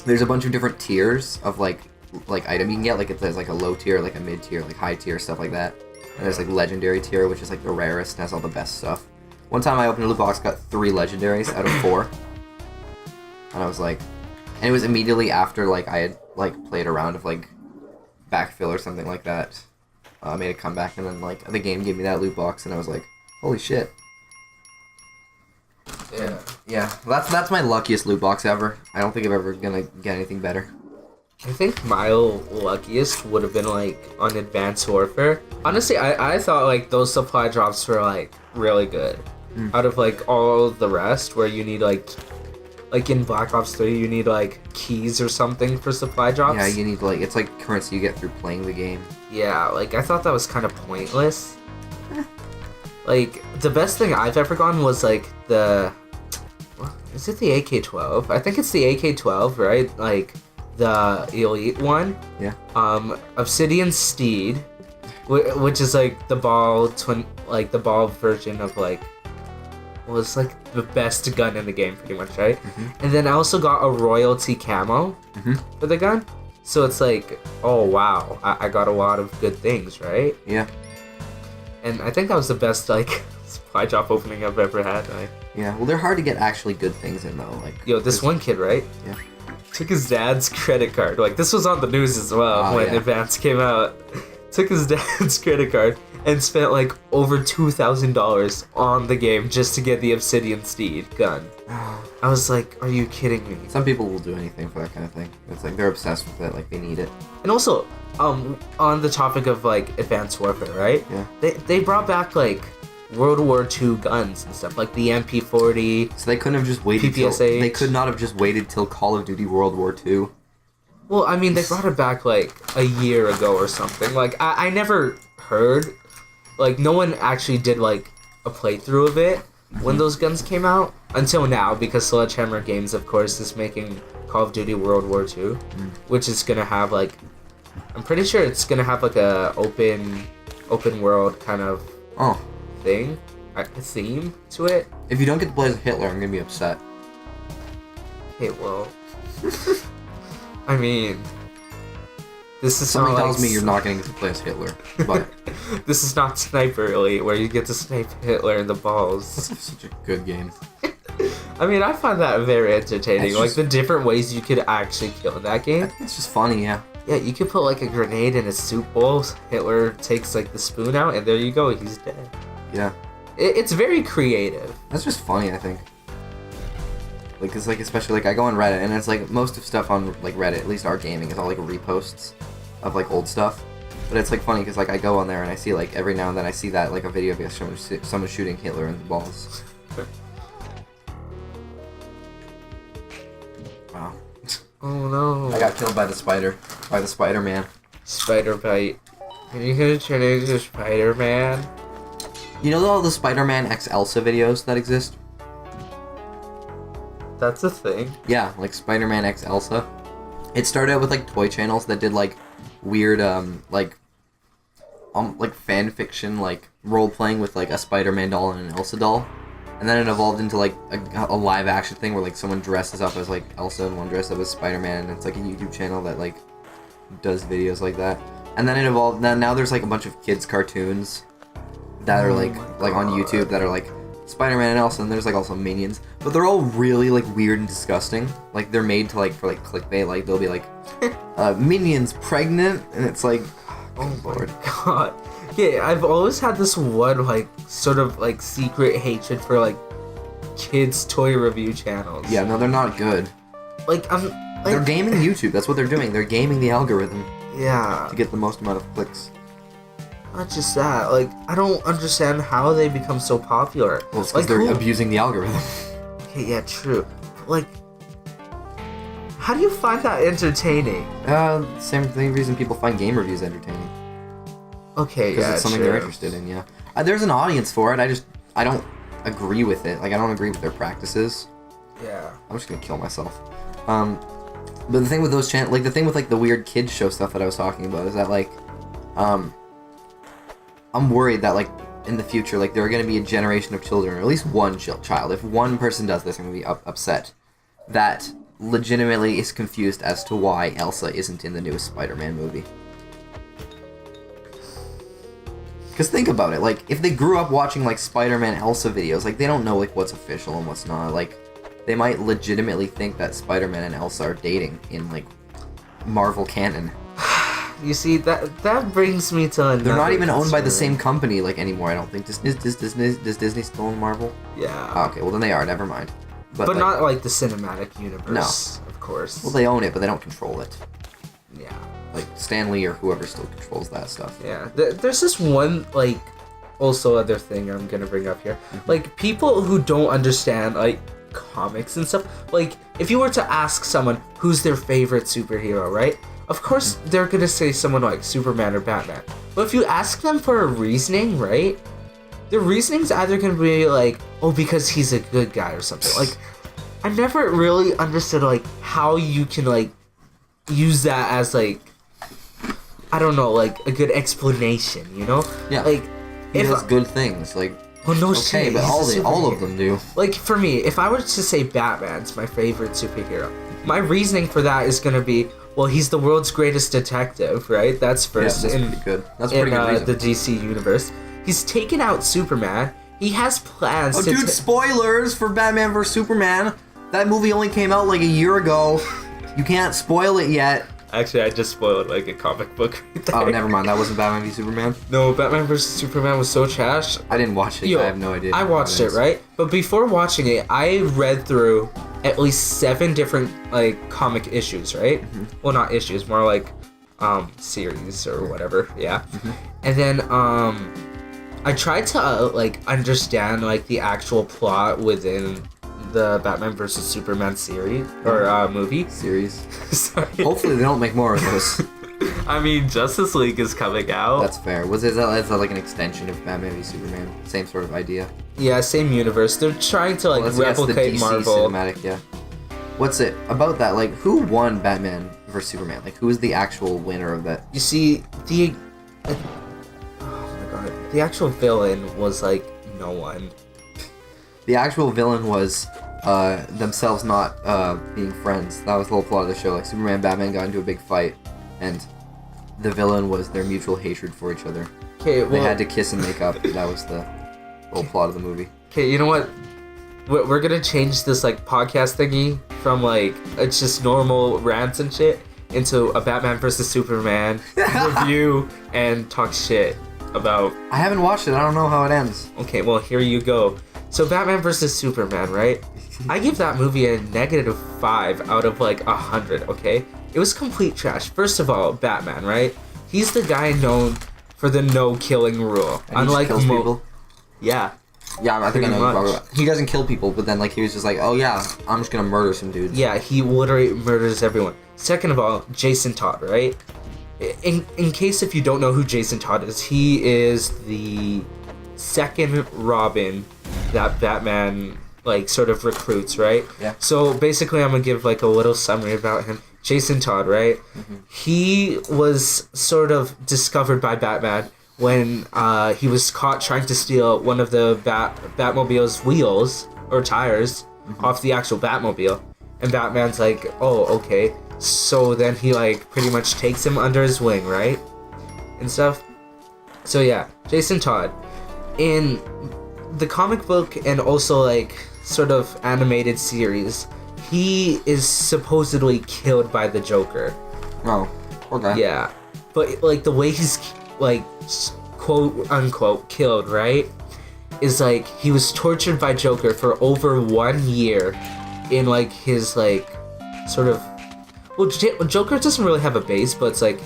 Speaker 1: there's a bunch of different tiers of like item you can get, like there's like a low tier, like a mid tier, like high tier, stuff like that, and there's like legendary tier, which is like the rarest and has all the best stuff. One time I opened a loot box, got 3 legendaries out of 4, and I was like, and it was immediately after, like, I had, like, played a round of, like, backfill or something like that. I made a comeback, and then, like, the game gave me that loot box, and I was like, holy shit. Yeah. That's my luckiest loot box ever. I don't think I'm ever gonna get anything better.
Speaker 2: I think my luckiest would have been, like, on Advanced Warfare. Honestly, I thought, like, those supply drops were, like, really good. Out of, like, all the rest, where you need, like in Black Ops 3, you need, like, keys or something for supply drops.
Speaker 1: Yeah, you need, like, it's like currency you get through playing the game.
Speaker 2: Yeah, like, I thought that was kind of pointless. Like, the best thing I've ever gotten was, like, is it the AK-12? I think it's the AK-12, right? Like, the Elite one.
Speaker 1: Yeah.
Speaker 2: Obsidian Steed, which is, like, the ball version of, like, well, it's like the best gun in the game, pretty much, right? And then I also got a royalty camo for the gun. So it's like, oh wow, I got a lot of good things, right?
Speaker 1: Yeah.
Speaker 2: And I think that was the best, like, supply drop opening I've ever had.
Speaker 1: Yeah, well, they're hard to get actually good things in, though. Like,
Speaker 2: yo, this one kid, right?
Speaker 1: Yeah.
Speaker 2: Took his dad's credit card. Like, this was on the news as well when Advance came out. Took his dad's credit card and spent like over $2,000 on the game just to get the Obsidian Steed gun. I was like, are you kidding me?
Speaker 1: Some people will do anything for that kind of thing. It's like they're obsessed with it, like they need it.
Speaker 2: And also, on the topic of like Advanced Warfare, right?
Speaker 1: Yeah.
Speaker 2: They brought back like World War II guns and stuff, like the MP40.
Speaker 1: So they couldn't have just waited. They could not have just waited till Call of Duty World War II.
Speaker 2: Well, I mean, they brought it back like a year ago or something. Like I never heard. Like, no one actually did, like, a playthrough of it when those guns came out. Until now, because Sledgehammer Games, of course, is making Call of Duty World War II. Which is gonna have, like... I'm pretty sure it's gonna have, like, a open world kind of thing. A theme to it.
Speaker 1: If you don't get to play as Hitler, I'm gonna be upset.
Speaker 2: Okay, well... I mean... This is
Speaker 1: Something
Speaker 2: not
Speaker 1: tells
Speaker 2: like
Speaker 1: me you're not getting to play as Hitler, but
Speaker 2: this is not Sniper Elite, where you get to snipe Hitler in the balls.
Speaker 1: That's such a good game.
Speaker 2: I mean, I find that very entertaining.
Speaker 1: It's
Speaker 2: like,
Speaker 1: just...
Speaker 2: the different ways you could actually kill in that game.
Speaker 1: It's just funny, yeah.
Speaker 2: Yeah, you could put, like, a grenade in a soup bowl, Hitler takes, like, the spoon out, and there you go, he's dead.
Speaker 1: Yeah.
Speaker 2: It's very creative.
Speaker 1: That's just funny, I think. Like, it's like, especially, like, I go on Reddit, and it's like, most of stuff on, like, Reddit, at least our gaming, is all, like, reposts of, like, old stuff. But it's, like, funny, because, like, I go on there, and I see, like, every now and then I see that, like, a video of someone shooting Hitler in the balls. Wow.
Speaker 2: Oh, no.
Speaker 1: I got killed by the spider. By the Spider-Man.
Speaker 2: Spider bite. Are you gonna turn into Spider-Man?
Speaker 1: You know all the Spider-Man X Elsa videos that exist?
Speaker 2: That's a thing.
Speaker 1: Yeah, like Spider-Man X Elsa. It started out with like toy channels that did like weird like fan fiction, like role playing with like a Spider-Man doll and an Elsa doll, and then it evolved into like a live action thing where like someone dresses up as like Elsa and one dresses up as Spider-Man, and it's like a YouTube channel that like does videos like that. And then it evolved. Now there's like a bunch of kids cartoons that are like on YouTube that are like Spider-Man and Elsa, and there's like also Minions, but they're all really like weird and disgusting. Like they're made to like for like clickbait. Like they'll be like Minions pregnant, and it's like, oh Lord.
Speaker 2: God. Yeah, I've always had this one like sort of like secret hatred for like kids toy review channels.
Speaker 1: Yeah, no, they're not good.
Speaker 2: Like
Speaker 1: they're gaming YouTube. That's what they're doing. They're gaming the algorithm.
Speaker 2: Yeah.
Speaker 1: To get the most amount of clicks.
Speaker 2: Not just that, like, I don't understand how they become so popular.
Speaker 1: Well, it's because
Speaker 2: like,
Speaker 1: they're abusing the algorithm.
Speaker 2: Okay, yeah, true. Like, how do you find that entertaining?
Speaker 1: Same reason people find game reviews entertaining.
Speaker 2: Okay,
Speaker 1: because
Speaker 2: yeah,
Speaker 1: it's something they're interested in, yeah. There's an audience for it, I don't agree with it. Like, I don't agree with their practices.
Speaker 2: Yeah.
Speaker 1: I'm just gonna kill myself. But the thing with those channels, like, the thing with, like, the weird kids show stuff that I was talking about is that, like, I'm worried that, like, in the future, like, there are going to be a generation of children, or at least one child. If one person does this, I'm going to be upset. That legitimately is confused as to why Elsa isn't in the newest Spider-Man movie. Because think about it, like, if they grew up watching, like, Spider-Man Elsa videos, like, they don't know, like, what's official and what's not. Like, they might legitimately think that Spider-Man and Elsa are dating in, like, Marvel canon.
Speaker 2: You see, that brings me to another.
Speaker 1: They're not even owned by the same company, like, anymore, I don't think. Does Disney still own Marvel?
Speaker 2: Yeah.
Speaker 1: Oh, okay, well then they are, never mind.
Speaker 2: But like, not like the cinematic universe, no. Of course.
Speaker 1: Well, they own it, but they don't control it.
Speaker 2: Yeah.
Speaker 1: Like, Stan Lee or whoever still controls that stuff.
Speaker 2: Yeah. There's this one, like, also other thing I'm gonna bring up here. Mm-hmm. Like, people who don't understand, like, comics and stuff, like, if you were to ask someone who's their favorite superhero, right? Of course, they're gonna say someone like Superman or Batman. But if you ask them for a reasoning, right? Their reasoning's either gonna be like, oh, because he's a good guy or something. Like, I never really understood, like, how you can, like, use that as, like, I don't know, like, a good explanation, you know?
Speaker 1: Yeah.
Speaker 2: Like,
Speaker 1: he does good things, like,
Speaker 2: well, no
Speaker 1: okay,
Speaker 2: shit,
Speaker 1: but all of them do.
Speaker 2: Like, for me, if I were to say Batman's my favorite superhero, my reasoning for that is gonna be, well, he's the world's greatest detective, right? That's first.
Speaker 1: Yeah, that's pretty good. That's pretty good reason.
Speaker 2: The DC universe. He's taken out Superman. He has plans to...
Speaker 1: Oh, dude, spoilers for Batman vs. Superman. That movie only came out like a year ago. You can't spoil it yet.
Speaker 2: Actually, I just spoiled like a comic book right there.
Speaker 1: Oh, never mind. That wasn't Batman v Superman?
Speaker 2: No, Batman vs. Superman was so trash.
Speaker 1: I didn't watch it. Yo, I have no idea.
Speaker 2: I watched it, right? But before watching it, I read through at least 7 different, like, comic issues, right? Mm-hmm. Well, not issues, more like, series or whatever, yeah. Mm-hmm. And then, I tried to, like, understand, like, the actual plot within the Batman vs. Superman series, or, movie.
Speaker 1: Series.
Speaker 2: Sorry.
Speaker 1: Hopefully they don't make more of those.
Speaker 2: I mean, Justice League is coming out.
Speaker 1: That's fair. Is that like an extension of Batman v Superman? Same sort of idea.
Speaker 2: Yeah, same universe. They're trying to like replicate
Speaker 1: the DC
Speaker 2: Marvel
Speaker 1: cinematic. Yeah. What's it about that? Like, who won Batman vs Superman? Like, who is the actual winner of that?
Speaker 2: You see, oh my god, the actual villain was like no one.
Speaker 1: The actual villain was themselves not being friends. That was the whole plot of the show. Like, Superman and Batman got into a big fight, and the villain was their mutual hatred for each other. Okay, well, they had to kiss and make up. That was the whole plot of the movie.
Speaker 2: Okay, you know what? We're gonna change this like podcast thingy from like it's just normal rants and shit into a Batman vs. Superman review and talk shit about.
Speaker 1: I haven't watched it. I don't know how it ends.
Speaker 2: Okay, well here you go. So Batman vs. Superman, right? I give that movie a -5 out of like 100. Okay, it was complete trash. First of all, Batman, right? He's the guy known for the no killing rule.
Speaker 1: And unlike kills people.
Speaker 2: Yeah.
Speaker 1: Yeah, I think I know what you're talking about. He doesn't kill people, but then like he was just like, oh yeah, I'm just gonna murder some dudes.
Speaker 2: Yeah, he literally murders everyone. Second of all, Jason Todd, right? in case if you don't know who Jason Todd is, he is the second Robin that Batman like sort of recruits, right?
Speaker 1: Yeah.
Speaker 2: So basically, I'm gonna give like a little summary about him. Jason Todd, right? He was sort of discovered by Batman when he was caught trying to steal one of the Batmobile's wheels or tires off the actual Batmobile, and Batman's like, oh, okay. So then he like pretty much takes him under his wing, right? And stuff. So yeah, Jason Todd. In the comic book and also like sort of animated series, he is supposedly killed by the Joker.
Speaker 1: Oh, poor guy.
Speaker 2: Yeah. But like the way he's like quote unquote killed, right? Is like he was tortured by Joker for over 1 year in like his like sort of well, Joker doesn't really have a base, but it's like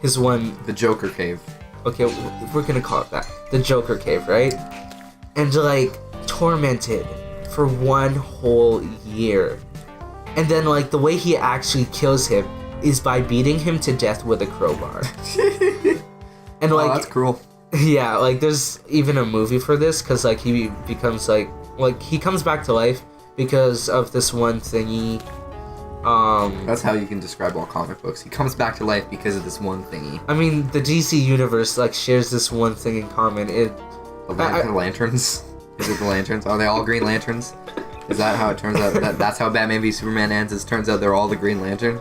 Speaker 2: his one...
Speaker 1: The Joker cave.
Speaker 2: Okay, we're gonna call it that. The Joker cave, right? And like, tormented for 1 whole year. And then like, the way he actually kills him is by beating him to death with a crowbar. And like...
Speaker 1: Oh, that's cruel.
Speaker 2: Yeah, like there's even a movie for this, because like he becomes like he comes back to life because of this one thingy.
Speaker 1: That's how you can describe all comic books. He comes back to life because of this one thingy.
Speaker 2: I mean, the DC universe like shares this one thing in common.
Speaker 1: The lanterns? Is it the lanterns? Are they all Green Lanterns? Is that how it turns out? That's how Batman v Superman ends. It turns out they're all the Green Lantern.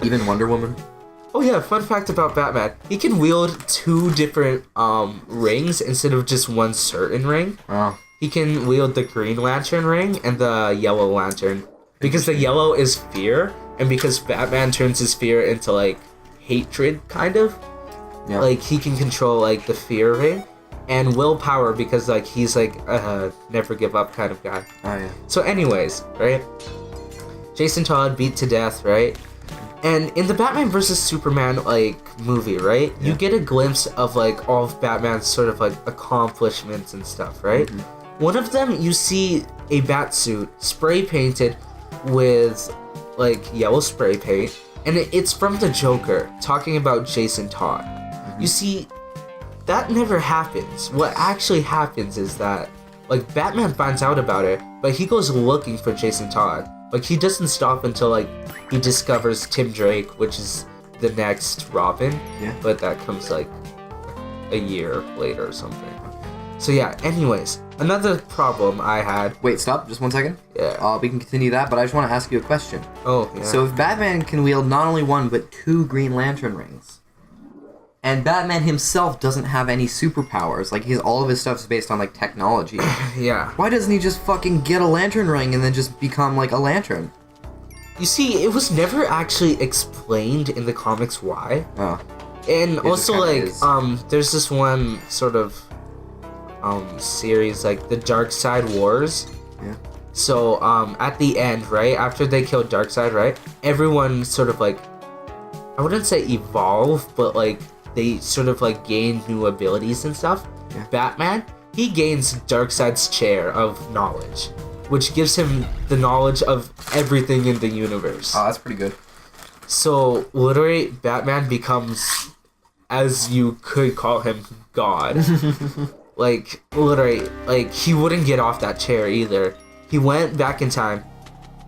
Speaker 1: Even Wonder Woman.
Speaker 2: Oh yeah, fun fact about Batman. He can wield 2 different rings instead of just one certain ring.
Speaker 1: Oh.
Speaker 2: He can wield the Green Lantern ring and the Yellow Lantern. Because the yellow is fear, and because Batman turns his fear into, like, hatred, kind of. Yeah. Like, he can control, like, the fear ring. And willpower, because, like, he's, like, a never give up kind of guy.
Speaker 1: Oh, yeah.
Speaker 2: So anyways, right? Jason Todd beat to death, right? And in the Batman vs. Superman, like, movie, right? Yeah. You get a glimpse of, like, all of Batman's sort of, like, accomplishments and stuff, right? Mm-hmm. One of them, you see a bat suit spray painted with like yellow spray paint, and it's from the Joker talking about Jason Todd. You see, that never happens. What actually happens is that like Batman finds out about it, but he goes looking for Jason Todd. Like he doesn't stop until like he discovers Tim Drake, which is the next Robin.
Speaker 1: Yeah.
Speaker 2: But that comes like a year later or something. So yeah, anyways, another problem I had...
Speaker 1: Wait, stop, just 1 second.
Speaker 2: Yeah.
Speaker 1: We can continue that, but I just want to ask you a question.
Speaker 2: Oh, yeah.
Speaker 1: So if Batman can wield not only 1, but 2 Green Lantern rings, and Batman himself doesn't have any superpowers, like all of his stuff is based on like technology.
Speaker 2: Yeah.
Speaker 1: Why doesn't he just fucking get a lantern ring and then just become like a lantern?
Speaker 2: You see, it was never actually explained in the comics why.
Speaker 1: Oh.
Speaker 2: And
Speaker 1: it
Speaker 2: also like, there's this one sort of... series like the Darkseid Wars.
Speaker 1: Yeah.
Speaker 2: So at the end, right after they killed Darkseid, right, everyone sort of like, I wouldn't say evolve, but like they sort of like gain new abilities and stuff.
Speaker 1: Yeah.
Speaker 2: Batman, he gains Darkseid's chair of knowledge, which gives him the knowledge of everything in the universe.
Speaker 1: Oh, that's pretty good.
Speaker 2: So literally, Batman becomes, as you could call him, God. Like, literally, like, he wouldn't get off that chair either. He went back in time.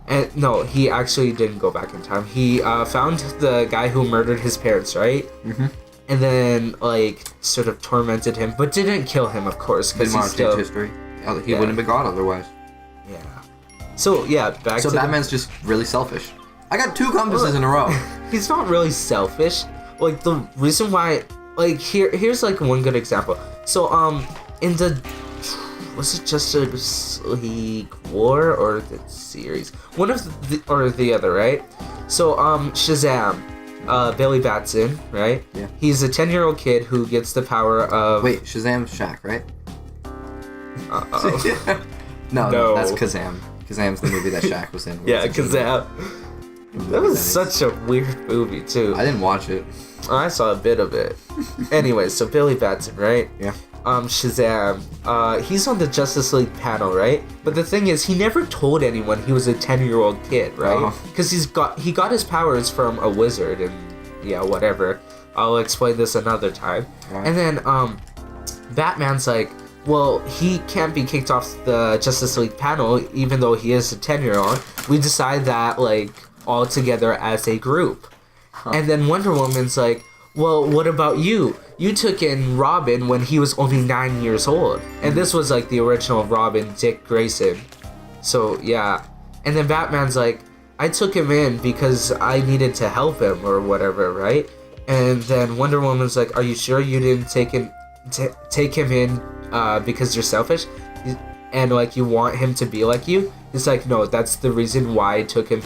Speaker 2: And, no, he actually didn't go back in time. He found the guy who murdered his parents, right? Mm-hmm. And then, like, sort of tormented him. But didn't kill him, of course, because he's still...
Speaker 1: history. He wouldn't have been God otherwise.
Speaker 2: Yeah. So, yeah, back to...
Speaker 1: So Batman's just really selfish. I got 2 compasses in a row.
Speaker 2: He's not really selfish. Like, the reason why... Like, here's, like, one good example. So, in the... Was it Justice League War or the series? One of the... Or the other, right? So, Shazam. Billy Batson, right?
Speaker 1: Yeah.
Speaker 2: He's a 10-year-old kid who gets the power of...
Speaker 1: Wait, Shazam's Shaq, right?
Speaker 2: Uh-oh.
Speaker 1: No, that's Kazam. Kazam's the movie that Shaq was in.
Speaker 2: Yeah, Kazam. That was such a weird movie, too.
Speaker 1: I didn't watch it.
Speaker 2: I saw a bit of it. Anyway, so Billy Batson, right?
Speaker 1: Yeah.
Speaker 2: Shazam. He's on the Justice League panel, right? But the thing is, he never told anyone he was a 10-year-old kid, right? Because he got his powers from a wizard and yeah, whatever. I'll explain this another time.
Speaker 1: Right.
Speaker 2: And then Batman's like, well, he can't be kicked off the Justice League panel even though he is a 10-year-old. We decide that, like, all together as a group. And then Wonder Woman's like, well, what about you? You took in Robin when he was only 9 years old. And this was, like, the original Robin, Dick Grayson. So, yeah. And then Batman's like, I took him in because I needed to help him or whatever, right? And then Wonder Woman's like, are you sure you didn't take him in because you're selfish? And, like, you want him to be like you? He's like, no, that's the reason why I took him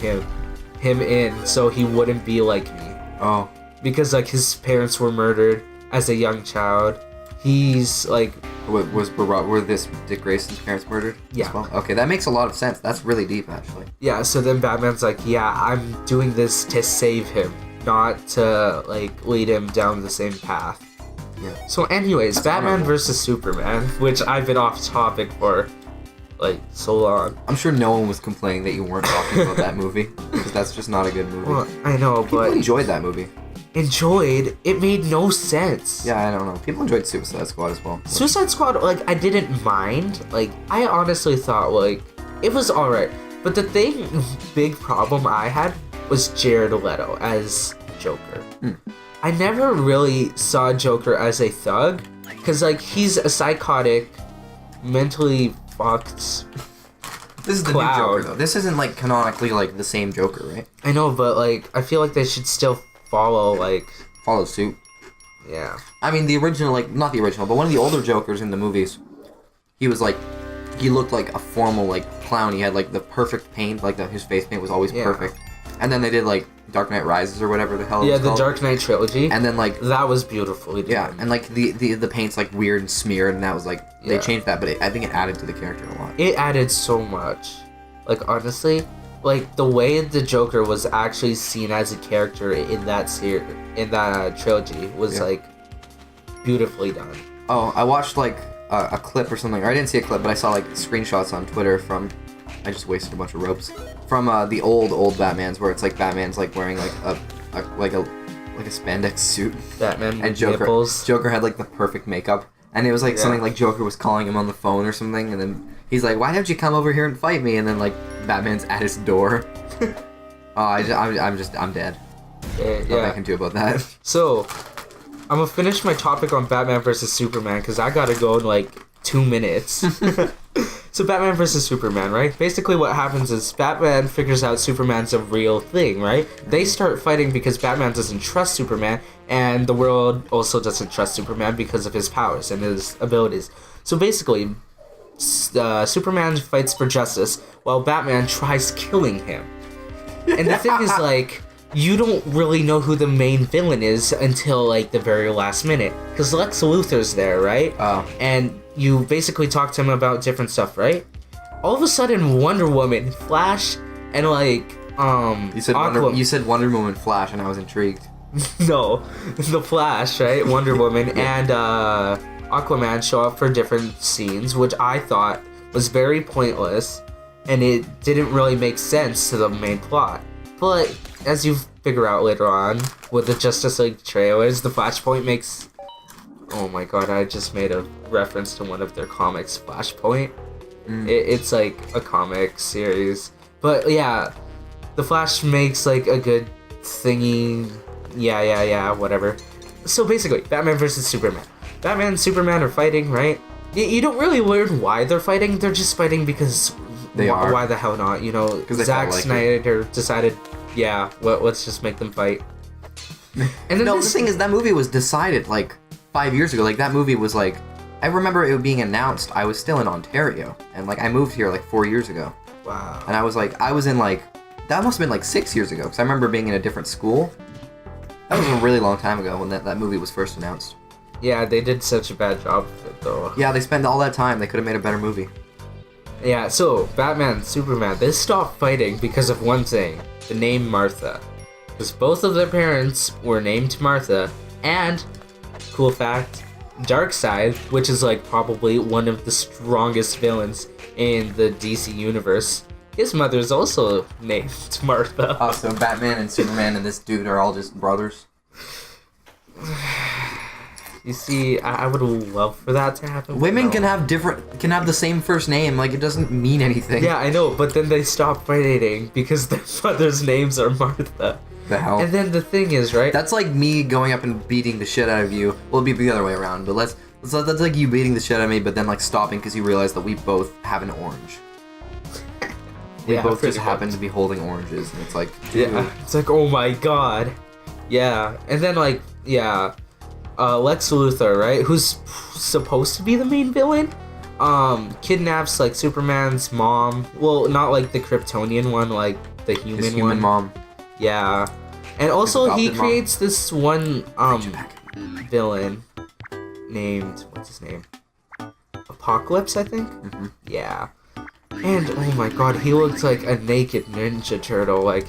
Speaker 2: in, so he wouldn't be like me.
Speaker 1: Oh.
Speaker 2: Because, like, his parents were murdered as a young child. He's, like...
Speaker 1: Were this Dick Grayson's parents murdered?
Speaker 2: Yeah.
Speaker 1: As well? Okay, that makes a lot of sense. That's really deep, actually.
Speaker 2: Yeah, so then Batman's like, yeah, I'm doing this to save him, not to, like, lead him down the same path.
Speaker 1: Yeah.
Speaker 2: So anyways, that's Batman versus Superman, which I've been off topic for, like, so long.
Speaker 1: I'm sure no one was complaining that you weren't talking about that movie, because that's just not a good movie.
Speaker 2: Well, I know,
Speaker 1: People
Speaker 2: but...
Speaker 1: enjoyed that movie.
Speaker 2: Enjoyed? It made no sense.
Speaker 1: Yeah, I don't know. People enjoyed Suicide Squad as well.
Speaker 2: Suicide Squad, like, I didn't mind. Like, I honestly thought, like, it was alright. But the big problem I had was Jared Leto as Joker. I never really saw Joker as a thug, because, like, he's a psychotic, mentally fucked
Speaker 1: This is the new Joker, though. This isn't, like, canonically, like, the same Joker, right?
Speaker 2: I know, but, like, I feel like they should still follow
Speaker 1: suit.
Speaker 2: Yeah.
Speaker 1: I mean, the original, like, not the original, but one of the older Jokers in the movies, he was, like, he looked like a formal, like, clown. He had, like, the perfect paint, like, his face paint was always perfect. And then they did, like, Dark Knight Rises or whatever the hell it was called.
Speaker 2: Dark Knight trilogy.
Speaker 1: And then, like...
Speaker 2: That was beautifully done.
Speaker 1: Yeah, and, like, the paint's, like, weird and smeared, and that was, like... They changed that, but I think it added to the character a lot.
Speaker 2: It added so much. Like, honestly, like, the way the Joker was actually seen as a character in that trilogy was, like, beautifully done. Oh,
Speaker 1: I watched, like, a clip or something. Or I didn't see a clip, but I saw, like, screenshots on Twitter from... I just wasted a bunch of ropes. From the old Batmans, where it's like Batman's like wearing like a spandex suit.
Speaker 2: Batman
Speaker 1: and Joker had like the perfect makeup, and it was like something like Joker was calling him on the phone or something, and then he's like, "Why don't you come over here and fight me?" And then like Batman's at his door. I'm dead. Nothing I can do about that.
Speaker 2: So, I'm gonna finish my topic on Batman versus Superman because I gotta go in like 2 minutes. So Batman versus Superman, right? Basically what happens is Batman figures out Superman's a real thing, right? They start fighting because Batman doesn't trust Superman, and the world also doesn't trust Superman because of his powers and his abilities. So basically, Superman fights for justice while Batman tries killing him. And the thing is, like, you don't really know who the main villain is until, like, the very last minute. Because Lex Luthor's there, right?
Speaker 1: Oh.
Speaker 2: And you basically talk to him about different stuff, right? All of a sudden, Wonder Woman, Flash, and, like,
Speaker 1: You said Wonder Woman, Flash, and I was intrigued.
Speaker 2: No. The Flash, right? Wonder Woman and Aquaman show up for different scenes, which I thought was very pointless, and it didn't really make sense to the main plot. But as you figure out later on with the Justice League trailers, the Flashpoint makes... Oh my god, I just made a reference to one of their comics, Flashpoint. It's like a comic series. But yeah, the Flash makes like a good thingy. Yeah, whatever. So basically, Batman versus Superman. Batman and Superman are fighting, right? You don't really learn why they're fighting. They're just fighting because... Why the hell not? You know, Zack Snyder decided, let's just make them fight. And then
Speaker 1: the thing is, that movie was decided like 5 years ago. Like that movie was like, I remember it being announced. I was still in Ontario, and like I moved here like 4 years ago.
Speaker 2: Wow.
Speaker 1: And I was in like, that must have been like 6 years ago, because I remember being in a different school. That was a really long time ago when that movie was first announced.
Speaker 2: Yeah, they did such a bad job of it though.
Speaker 1: Yeah, they spent all that time. They could have made a better movie.
Speaker 2: Yeah, so Batman, Superman, they stopped fighting because of one thing, the name Martha. Because both of their parents were named Martha, and, cool fact, Darkseid, which is like probably one of the strongest villains in the DC universe, his mother's also named Martha.
Speaker 1: Oh, so Batman and Superman and this dude are all just brothers?
Speaker 2: You see, I would love for that to happen.
Speaker 1: Women can have the same first name. Like, it doesn't mean anything.
Speaker 2: Yeah, I know, but then they stop dating because their mother's names are Martha.
Speaker 1: The hell?
Speaker 2: And then the thing is, right?
Speaker 1: That's like me going up and beating the shit out of you. Well, it'd be the other way around, but that's like you beating the shit out of me, but then like stopping because you realize that we both have an orange. We both just happen to be holding oranges, and it's like, dude.
Speaker 2: Yeah, it's like, oh my god. Yeah, and then like, yeah, Lex Luthor, right, who's supposed to be the main villain, kidnaps like Superman's mom. Well, not like the Kryptonian one, like the human one.
Speaker 1: Mom.
Speaker 2: Yeah, and also he
Speaker 1: mom.
Speaker 2: creates this one villain named, what's his name? Apocalypse, I think.
Speaker 1: Mm-hmm.
Speaker 2: Yeah, and oh my god, he looks like a naked Ninja Turtle. Like,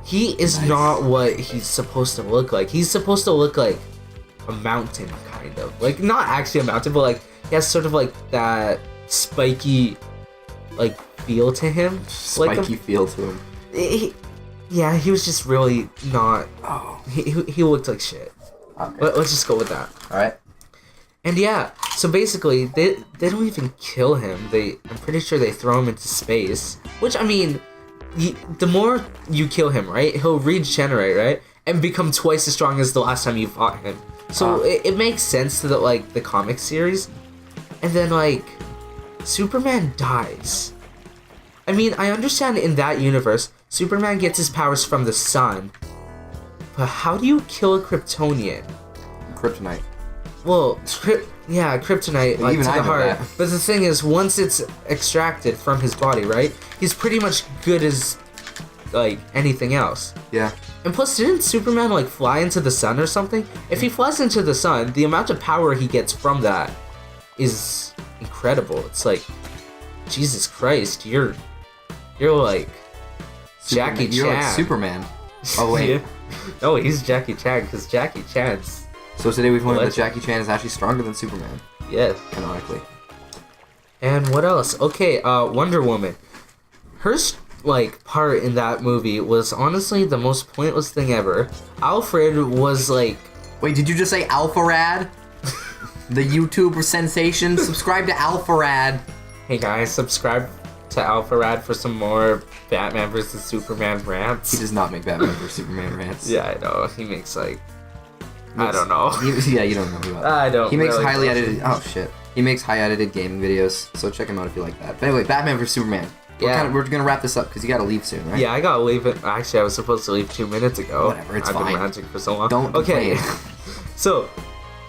Speaker 2: he is not what he's supposed to look like. He's supposed to look like a mountain, kind of. Like, not actually a mountain, but like he has sort of like that spiky, like, feel to him.
Speaker 1: Spiky feel to him.
Speaker 2: Yeah, he was just really not.
Speaker 1: Oh.
Speaker 2: He looked like shit.
Speaker 1: Okay.
Speaker 2: Let's just go with that.
Speaker 1: All right.
Speaker 2: And yeah, so basically, they don't even kill him. I'm pretty sure they throw him into space. Which, I mean, the more you kill him, right, he'll regenerate, right, and become twice as strong as the last time you fought him. So it makes sense to the comic series. And then like, Superman dies. I mean, I understand in that universe, Superman gets his powers from the sun. But how do you kill a Kryptonian?
Speaker 1: Kryptonite.
Speaker 2: Well, kryptonite, like,
Speaker 1: even
Speaker 2: to
Speaker 1: I
Speaker 2: the
Speaker 1: know
Speaker 2: heart.
Speaker 1: that.
Speaker 2: But the thing is, once it's extracted from his body, right, he's pretty much good as, like, anything else.
Speaker 1: Yeah.
Speaker 2: And plus, didn't Superman, like, fly into the sun or something? If he flies into the sun, the amount of power he gets from that is incredible. It's like, Jesus Christ, you're like Jackie Chan.
Speaker 1: You're like Superman. Oh, wait.
Speaker 2: Yeah. No, he's Jackie Chan, because Jackie Chan's...
Speaker 1: So today we've learned that Jackie Chan is actually stronger than Superman.
Speaker 2: Yes.
Speaker 1: Canonically.
Speaker 2: And what else? Okay, Wonder Woman. Her, like, part in that movie was honestly the most pointless thing ever. Alfred was like...
Speaker 1: Wait, did you just say Alpharad? The YouTube sensation? Subscribe to Alpharad.
Speaker 2: Hey guys, subscribe to Alpharad for some more Batman vs. Superman rants.
Speaker 1: He does not make Batman vs. Superman rants.
Speaker 2: Yeah, I know. He makes, like... I don't know.
Speaker 1: Yeah, you don't know about
Speaker 2: I don't
Speaker 1: He makes
Speaker 2: really
Speaker 1: highly
Speaker 2: know.
Speaker 1: edited... Oh, shit. He makes high edited gaming videos, so check him out if you like that. But anyway, Batman vs. Superman.
Speaker 2: Yeah.
Speaker 1: We're gonna wrap this up, because you gotta leave soon, right?
Speaker 2: Yeah, I gotta leave it. Actually, I was supposed to leave 2 minutes ago.
Speaker 1: Whatever, it's
Speaker 2: I've
Speaker 1: fine.
Speaker 2: been ranting for so long.
Speaker 1: Don't
Speaker 2: Okay.
Speaker 1: complain.
Speaker 2: So,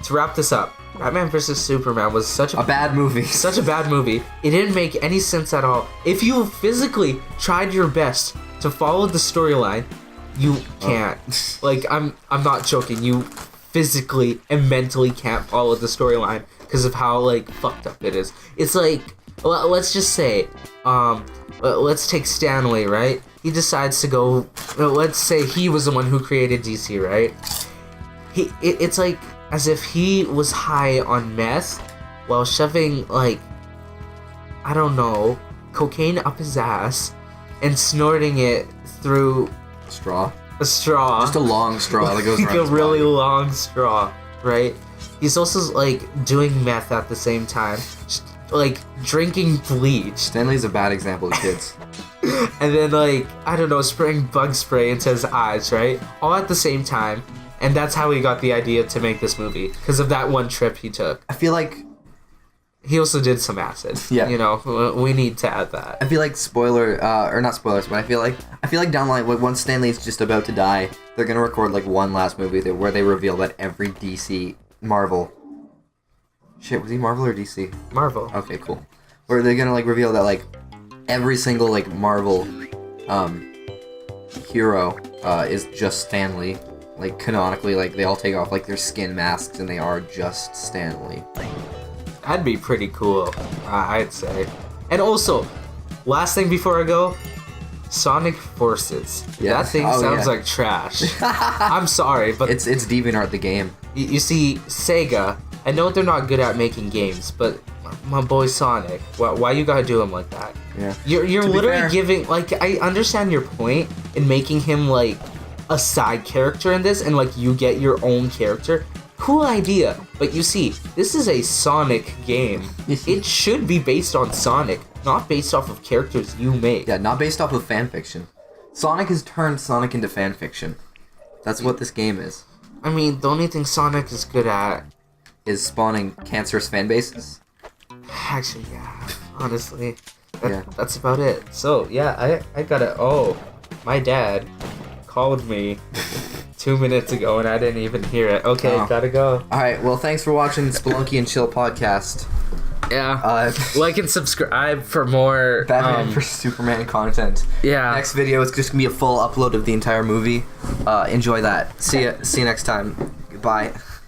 Speaker 2: to wrap this up, Batman vs. Superman was such
Speaker 1: A bad movie.
Speaker 2: such a bad movie. It didn't make any sense at all. If you physically tried your best to follow the storyline, you can't. Like, I'm not joking. You physically and mentally can't follow the storyline because of how, like, fucked up it is. It's like, let's just say, let's take Stanley, right? He decides to go, let's say he was the one who created DC, right? It's like as if he was high on meth while shoving, like, I don't know, cocaine up his ass and snorting it through
Speaker 1: Straw.
Speaker 2: a straw.
Speaker 1: Just a long straw that goes
Speaker 2: Like
Speaker 1: around
Speaker 2: a
Speaker 1: his
Speaker 2: really
Speaker 1: body.
Speaker 2: long straw, right? He's also, like, doing meth at the same time, like, drinking bleach,
Speaker 1: Stanley's a bad example of kids.
Speaker 2: and then, like, I don't know, spraying bug spray into his eyes, right? All at the same time. And that's how he got the idea to make this movie, because of that one trip he took.
Speaker 1: I feel like
Speaker 2: He also did some acid.
Speaker 1: Yeah.
Speaker 2: You know, we need to add that.
Speaker 1: I feel like or not spoilers, but I feel like down the line, once Stanley's just about to die, they're gonna record like one last movie where they reveal that every DC Marvel. Shit, was he Marvel or DC?
Speaker 2: Marvel.
Speaker 1: Okay, cool. Where they're gonna like reveal that like every single like Marvel hero is just Stanley. Like canonically, like they all take off like their skin masks and they are just Stanley.
Speaker 2: That'd be pretty cool, I'd say. And also, last thing before I go, Sonic Forces.
Speaker 1: Yeah.
Speaker 2: That thing
Speaker 1: Oh,
Speaker 2: sounds
Speaker 1: yeah.
Speaker 2: like trash. I'm sorry, but
Speaker 1: It's DeviantArt the game.
Speaker 2: you see, Sega, I know they're not good at making games, but my boy Sonic, why you gotta do him like that?
Speaker 1: Yeah.
Speaker 2: You're
Speaker 1: To be
Speaker 2: literally
Speaker 1: fair-
Speaker 2: giving, like, I understand your point in making him, like, a side character in this, and like you get your own character. Cool idea, but you see, this is a Sonic game. It should be based on Sonic, not based off of characters you make.
Speaker 1: Yeah, not based off of fanfiction. Sonic has turned Sonic into fanfiction. That's what this game is.
Speaker 2: I mean, the only thing Sonic is good at
Speaker 1: is spawning cancerous fan bases.
Speaker 2: Actually, yeah. Honestly, that's about it. So yeah, I gotta. Oh, my dad called me 2 minutes ago and I didn't even hear it. Okay, gotta go.
Speaker 1: Alright, well, thanks for watching Spelunky and Chill podcast.
Speaker 2: Yeah. Like and subscribe for more
Speaker 1: Batman for Superman content.
Speaker 2: Yeah.
Speaker 1: Next video is just gonna be a full upload of the entire movie. Enjoy that. See you next time. Goodbye.